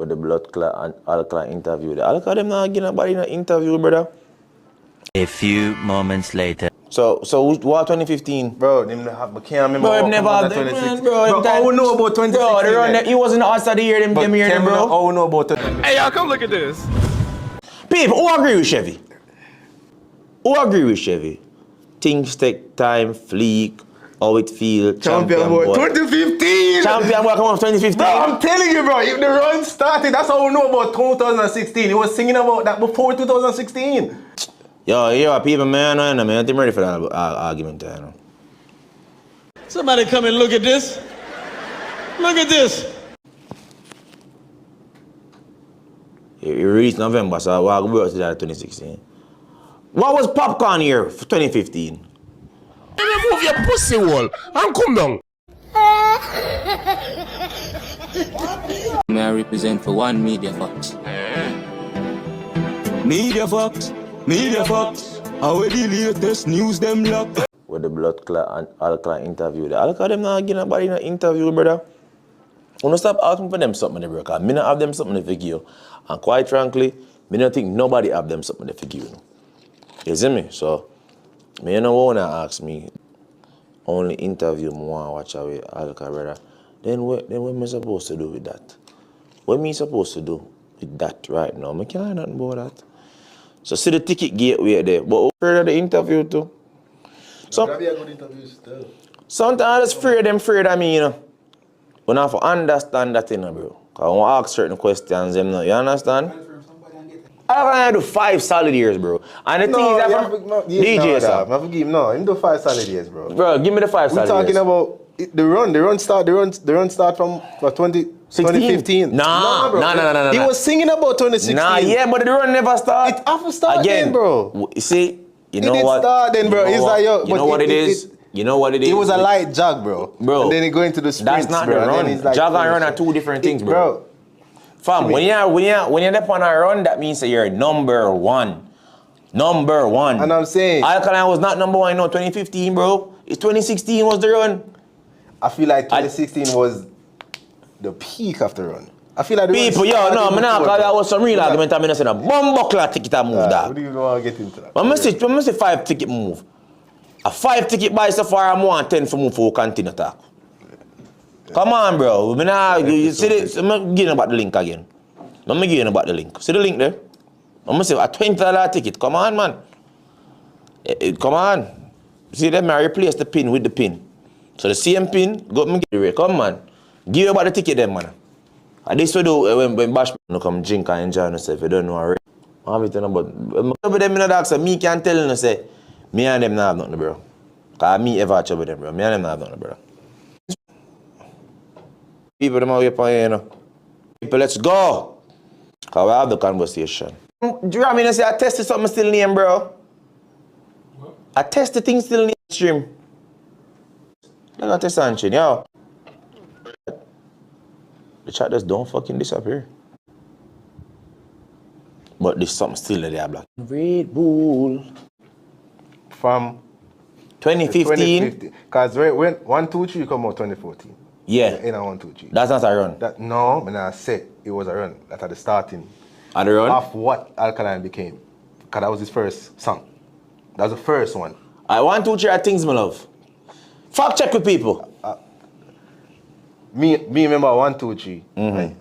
with the blood clot and Alkaline interview. The Alkaline them not getting nobody in an interview, brother. A few moments later. So what 2015? Bro, them have, I can't remember. Bro, never had 2016. bro. I don't know about 2016. Bro, they run, he wasn't the answer of the year, them year, them, bro. I don't know about it. Hey, y'all, come look at this. People, who agree with Chevy? Who agree with Chevy? Things take time, fleek, how it feel, champion boy. 2015! Champion boy come on 2015. Bro, I'm telling you, bro, if the run started, that's how we know about 2016. He was singing about that before 2016. Yo, people, man, I'm ready for that argument, you know. Somebody come and look at this. Look at this. It released November, so we'll go to that 2016. What was Popcorn here for 2015? Remove your pussy wall and come down. May I represent for one Media Fox? Media Fox, how the latest news them lock. With the blood clot and Alkaline interview. The Alkaline them not getting nobody in an interview, brother. I don't stop asking for them something, bro, because I don't have them something to figure. And quite frankly, I don't think nobody have them something to figure. You see me? So, I don't want to ask me, only interview me want to watch away Alkaline, brother. Then what am I supposed to do with that? What am I supposed to do with that right now? I can't nothing about that. So see the ticket gateway there. But afraid of the interview too. So, That'd be a good interview still. sometimes I just afraid of me, you know. But I have to understand that, you know, bro. Because I want to ask certain questions, you know. You understand? I do 5 solid years, bro. And the thing is that from DJ, sir. I forgive him. No, him do 5 solid years, bro. Bro, give me the 5 solid years. We're talking about the run start from 2015. Nah, bro. Nah. He was singing about 2016. Nah, yeah, but the run never started. It have to start again, bro. You see, you know it what? It didn't start then, bro. It's like, yo, you know what it is? You know what it is? It was a light jog, bro. Bro. And then he go into the sprints, That's not bro. the run. Like, Jog and run are 2 different things, bro. Fam, when you're up on a run, that means that you're number 1. Number 1. And I'm saying, Alkaline was not number 1 in 2015, bro. It's 2016 was the run. I feel like 2016 was the peak of the run. I feel like the people, yo, no, I'm not, because that was some real argument. I'm not saying a bumbuckler ticket I move that. What do you want to get into that? I'm going to say 5 ticket move. A 5 ticket buy so far, I'm 110 for move for continue talk. Come on, bro. You see this? I'm giving about the link again. I'm giving about the link. See the link there? I'm going to say a $20 ticket. Come on, man. Come on. See them, I replace the pin with the pin. So the same pin, go up and give it. Come on. Give about the ticket then, man. And this we do when Bash come drink and enjoy yourself. You don't know already. I'm telling you about. But them in the dark, so me can't tell you, say, me and them not have nothing, bro. Because me ever trouble them, bro. Me and them not have nothing, bro. People, them are way up here, you know. People, let's go. Because we have the conversation. Do you know what I mean? I say, I tested something still name, bro. What? I tested things still name stream. I got test on chin, yo. The chat just don't fucking disappear. But there's something still there, black. Red Bull. From 2015. Because when 1, 2, 3 come out 2014. Yeah. In a 1, 2, 3. That's not a run. No, when I said it was a run. That's at the starting. At the run? Of what Alkaline became. Because that was his first song. That was the first one. I 1, 2, 3 are things, my love. Fact check with people. Me remember 1, 2, 3. Right?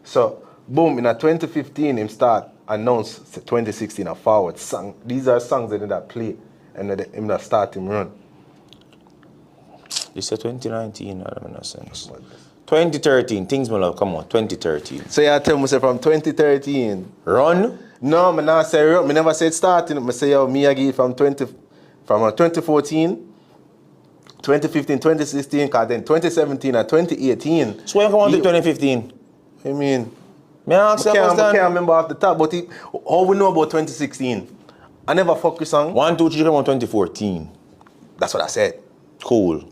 So, boom, in a 2015, him start announced 2016 a forward song. These are songs that play and him that start him run. This is 2019, I don't know sense. 2013, things, my love, come on, 2013. So you tell me say from 2013. Run? No, I not say run. I never said starting. I say yo, me I give from 2014. 2015, 2016, because then 2017 and 2018. So when you come on to 2015? I mean, may I ask you a question? I can't remember off the top, but all we know about 2016. I never fuck with song. 1, 2, 3 come on 2014. That's what I said. Cool.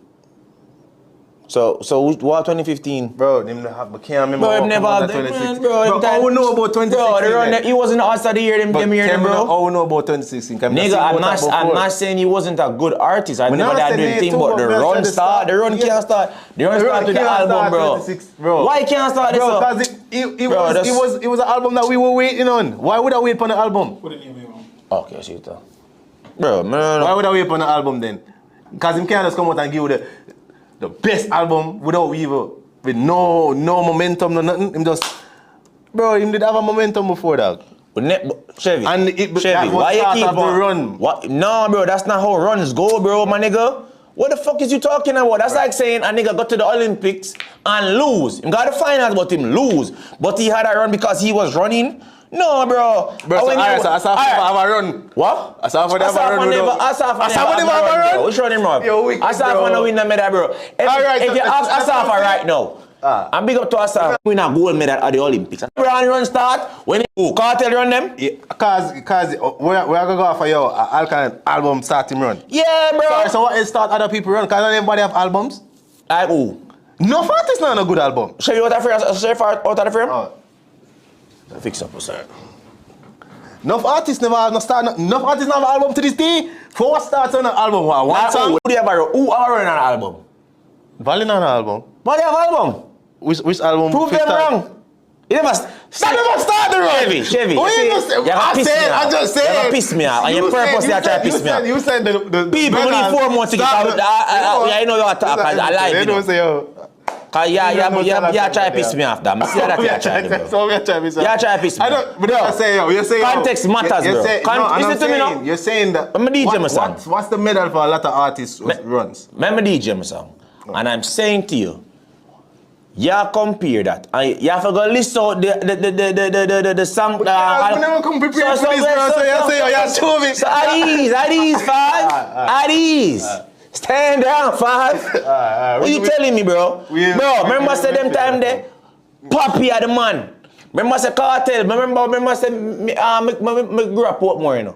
So what 2015? Bro, I can't remember. Bro, never had them, bro. All we know about 2016. He wasn't the answer of the year, them year, bro. All we know about 2016. Nigga, I'm not saying he wasn't a good artist. I never done anything, but the run start. The run can't start. The run start with the album, bro. Why can't start this? It Bro, was an album that we were waiting on. Why would I wait for the album? Put it in your mouth. Okay, I see it. Bro, man. Why would I wait for the album then? Because him can't just come out and give you the best album without with no momentum, no nothing. Him just, bro, him did have a momentum before that. Chevy, And Chevy, why you keep the run? What? No, bro, that's not how runs go, bro, my nigga. What the fuck is you talking about? That's like saying a nigga got to the Olympics and lose. He got the finals, but him lose. But he had a run because he was running. No, bro. Bro, so Asaf have a run. What? Asaf have a run. Asaf never have a run. Which one him, bro? Yo, Asaf wanna win the medal, bro. If you ask Asaf right now, I'm big up to Asaf. Win a gold medal at the Olympics. Run start when he Cartel run them. Yeah, cause we're gonna go for your Alkaline album starting run. Yeah, bro. Sorry, so what is start other people run? Cause not everybody have albums. Like who? No artist not a good album. Show you out of the frame. Fix up, sir. Enough artists never have enough artists have an album to this day. For what starts on an album? One song? Who are running an album? Valiant on an album. But they have album. Which album? Prove them wrong. You never start the run. Chevy. I just said. You never piss me off. And you purposely try to piss me off. You said the people only 4 months to get out. I know you talk. I like it. They don't say, yo. Cause yeah, try to piss me off. That. I see that you're trying to. So we're trying to piss me off. Yeah, try to piss me off. I don't. But you're saying, you're saying. Context matters, bro. Listen to me now. You're saying that. I'm a DJ, my son. What's the medal for a lot of artists runs? I'm a DJ, my son. And I'm saying to you, you compare that. And you have to go list out the song. I never come prepared for this, bro. So you say, you show me. So at ease, five. At ease. Stand down, five. What you telling me, bro? Bro, remember say them time there? Poppy are the man. Remember say Cartel. Remember say me grew up more, you know.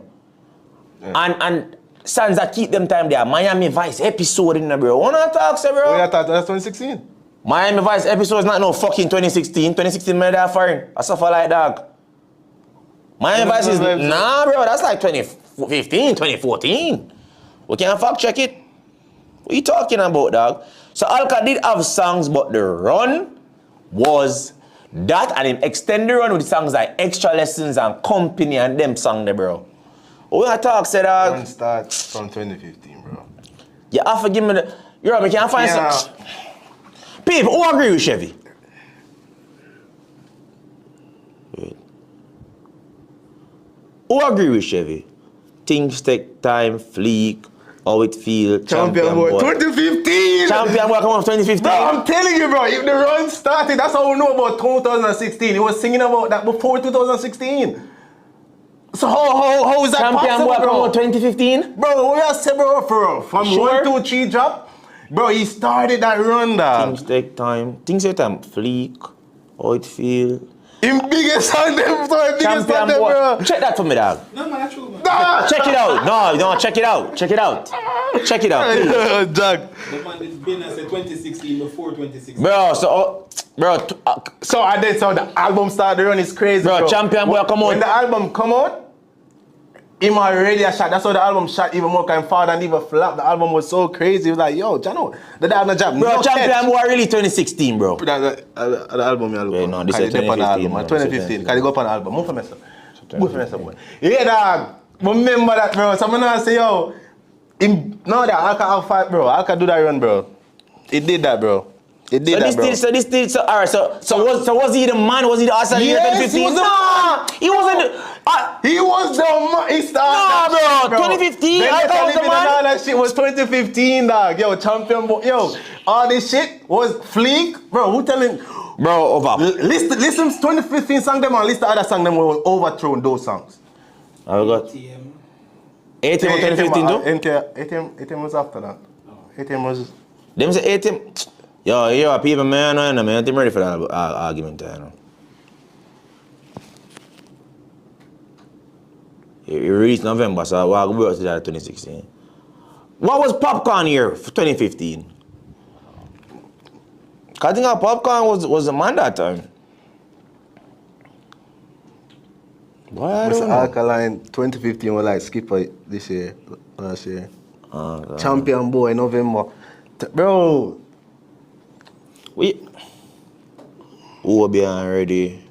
Yeah. And Sansa keep them time there. Miami Vice episode in there, bro. Wanna talk, say, bro? Oh, yeah, that's 2016. Miami Vice episode is not no fucking 2016. 2016 made that foreign. I suffer like dog. Miami Vice is nah, bro. That's like 2015, 2014. We can't fact check it. What are you talking about, dog? So Alka did have songs, but the run was that and him extend the run with songs like Extra Lessons and Company and them songs there, bro. What you talk, say, dog? Run start from 2015, bro. You have to give me the... You know, we can't find some... People, who agree with Chevy? Wait. Who agree with Chevy? Things take time, fleek, how it feel, champion boy. 2015! Champion boy come on 2015. Bro, I'm telling you, bro, if the run started, that's how we know about 2016. He was singing about that before 2016. So how is that champion possible, boy bro? come on 2015? Bro, we are say, bro, from Sure. 1, 2, 3 drop, bro, he started that run, dog. Things take time. Things take time. Fleek, how it feel. Him biggest on them, so him biggest on them, bro. Check that for me, dog. No, man, that's true, man. Check it out. No, check it out. Check it out. Check it out, please. Jack. The man that's been as 2016 before 2016. Bro, so, So I did, so the album started run is crazy, bro. Champion boy come out. When the album come out, him already a shot. That's how the album shot even more kind of far than even flop. The album was so crazy. It was like, yo, Jano, the album job. Bro, no champion boy really 2016, bro. The album, you look. Yeah, no, this is 2015. 2015. Can you go up on the album? Move for myself. Move for myself, boy. Yeah, dog. Remember that, bro. So I'm gonna say, yo, no, that Alka have fight, bro. Alka do that run, bro. It did that, bro. It did that, bro. Alright, so was he the man? Was he the Arsenal in 2015? He was the man. He wasn't. He was the man. He started. Nah, bro. 2015. I thought the man. All that shit was 2015, dog. Yo, champion, yo, all this shit was fleek, bro. Who telling? Bro, over. Listen, 2015 song them and list the other song them were overthrown those songs. I got. ATM. ATM 2015 too? ATM was after that. ATM was. Them say ATM. Yo, people, man, I'm ready for that argument, you know. It released November, so I'll go back to that 2016. What was Popcorn here for 2015? I think our Popcorn was the man that time. Why I don't know. Alkaline 2015 was like Skippa this year, last year. Champion boy November. Bro. Obian ready.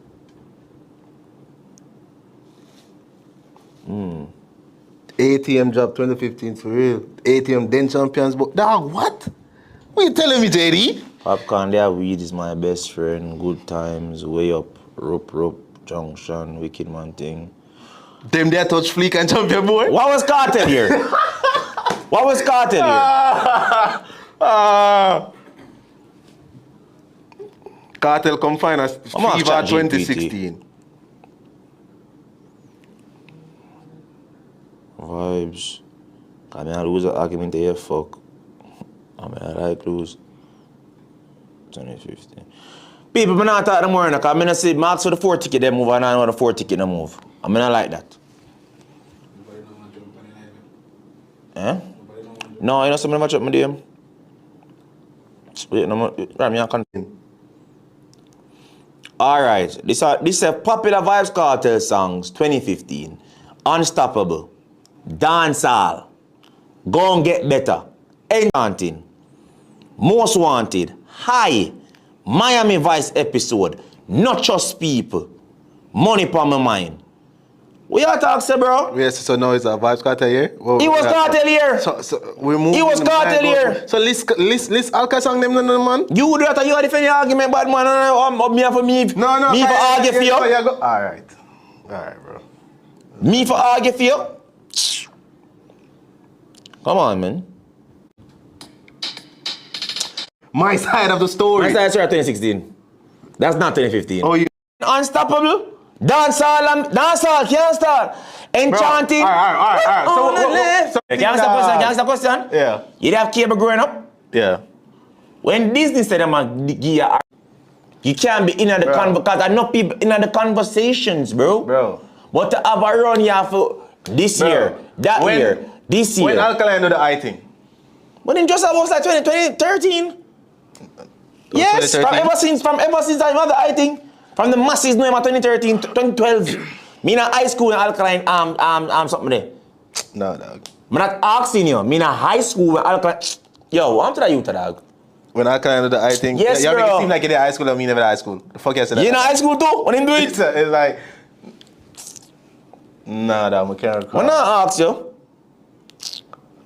ATM drop 2015 for real. ATM then champions, but dog, what? What you telling me, JD? Popcorn, their weed is my best friend. Good times, way up, rope, junction, wicked man thing. Them there touch fleek and champion boy. What was Cartel here? What was Cartel here? Cartel come find us I'm on FIFA ChatGPT. 2016. Vibes. I mean, I lose an argument here, fuck. I mean, I like lose. 2015. People, I'm not talking more, because I'm going to say, Marks for the 4 ticket, they move, and I know the 4 ticket, they move. I mean, I like that. Eh? No, you know something much up my DM? Wait, no, I can't. Alright, this is a popular Vibes Cartel songs 2015. Unstoppable. Dancehall. Go and get better. Enchanting. Most wanted. High. Miami Vice episode. Not just people. Money for my mind. What you talk say, bro? Yes, so now it's a Vibes Cartel here? Well, He was Cartel here. So we move. He was Cartel here. So list Alka song them, no, man. You do that, you are defending your argument, bad man. Me for me. No. Me for argue for you. Alright, bro. Me for argue for you. Come on, man. My side of the story. My side is 2016. That's not 2015. Oh, you. Unstoppable. Dancehall can't start. Enchanting. Alright. So, Can I ask the question? Yeah. You have cable growing up? Yeah. When Disney said I'm give you can't be in the because I know people in the conversations, bro. But to have a run here for this year, that year, this year. When Alkaline do the I thing? But in just about like 2013. Yes, 2013? from ever since I remember I think. From the masses know him at 2013, 2012. Me in high school in Alkaline something there. No, dog. I'm not asking you. Me in high school in Alkaline. Yo, I'm to the youth, dog. When Alkaline do the I thing? Yes, you bro. make it seem like you did high school and me never did high school. The fuck you said that? You in high school too? When him do it? It's like... Nah, dog, I can't recall. I'm not ask you.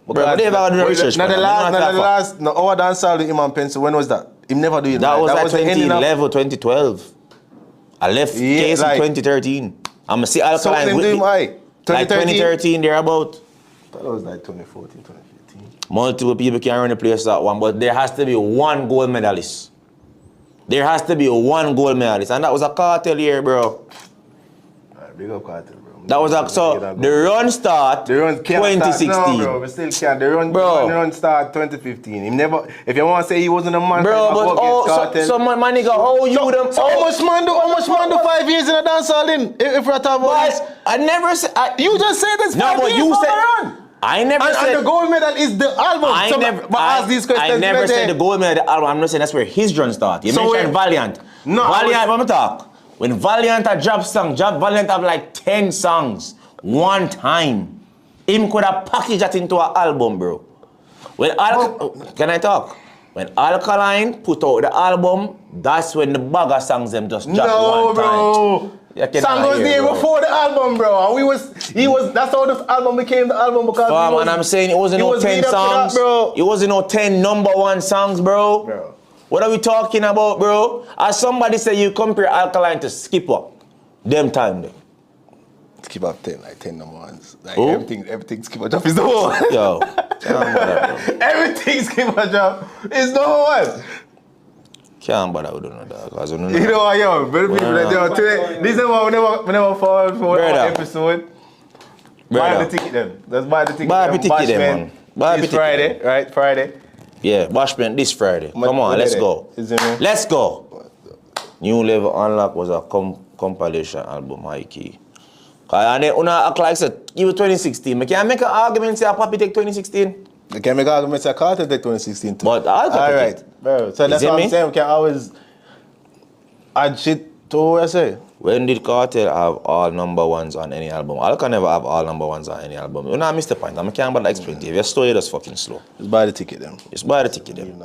Bro, but they ever do research. Now the last, our dancehall with him and Pencil, when was that? Him never do it. That was like the ending of- 2011, 2012. I left case like- in 2013. I'm see Alkaline So when him with do me. him, aye? Like 2013, thereabout. I thought it was like 2014, 2015. Multiple people can run the place that one, but there has to be one gold medalist. There has to be one gold medalist, and that was a Cartel year, bro. Alright, big up Cartel, bro. That was so the run start The run can't 2016. Start. No, bro, we still can't. The run start 2015. Him never. If you want to say he wasn't a man, Bro, but so my nigga, how you them? So how much man do 5 years in a dancehall then? If we're talking about this, I never said. you just said this. No, 5 but years you for said. the run. I never And said. the gold medal is the album. I So, never. but ask these questions. I never right said there. the gold medal of the album. I'm not saying that's where his run started. You So mentioned Valiant. No, Valiant. When we talk, when Valiant a drop song, Valiant have like 10 songs one time. Him could have packaged that into an album, bro. Can I talk? When Alkaline put out the album, that's when the bag of songs them just dropped one time. No, bro. Song was there before the album, bro. And that's how this album became the album because and I'm saying it wasn't no 10 songs. Bro. It wasn't no 10 number one songs, bro. What are we talking about, bro? As somebody said, you compare Alkaline to Skippa. Them time, though. Skippa 10 number ones. Like Who? everything Skippa drop is the one. Yo, can't bother, bro. Everything Skippa drop is the one. Can't bother with no dog. Cause we know. You know what, yo, very people like yo, today, this is why we never fall for our episode. Buy the ticket then. Let's buy the ticket. Buy the ticket then, man. Buy the It's ticket. Friday, right? Friday. Yeah, Bashment this Friday. Come on, let's go. Let's go. New Level Unlock was a compilation album, high key. And then, like I said, even 2016. I can't make an argument say a Papi take 2016. You can make arguments that Carter take 2016 too. But I'll all right, bro. So that's what I'm saying. We can always add shit to what I say. When did Cartel have all number ones on any album? I can never have all number ones on any album. You know, I missed the point. I can't but explain to you. Your story is fucking slow. Just buy the ticket then. Just buy the ticket then.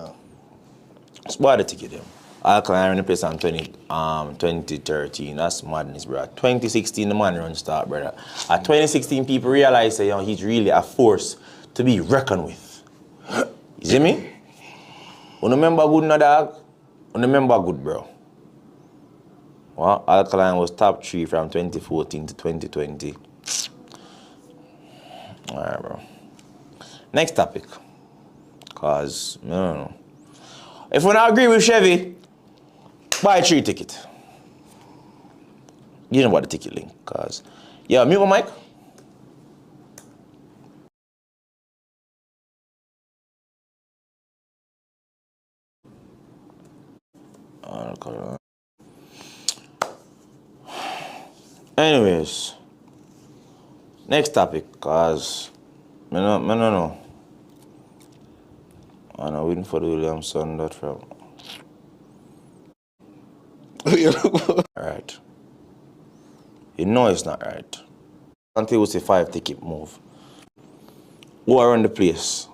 Just buy the ticket then. Alkaline run the place on 2013. That's madness, bro. 2016, the man run start, brother. At 2016, people realize that he's really a force to be reckoned with. You see me? You remember good, no dog? You remember good, bro. Well, Alkaline was top 3 from 2014 to 2020. Alright, bro. Next topic. Cause, I don't know. If we don't agree with Chevy, buy a 3 ticket. You know about the ticket link, cause yeah, mute my mic. Anyways, next topic, cause I don't know. I'm waiting for the Williamson that from. Alright. You know it's not right. Until we say 5 ticket move. Who are on the place?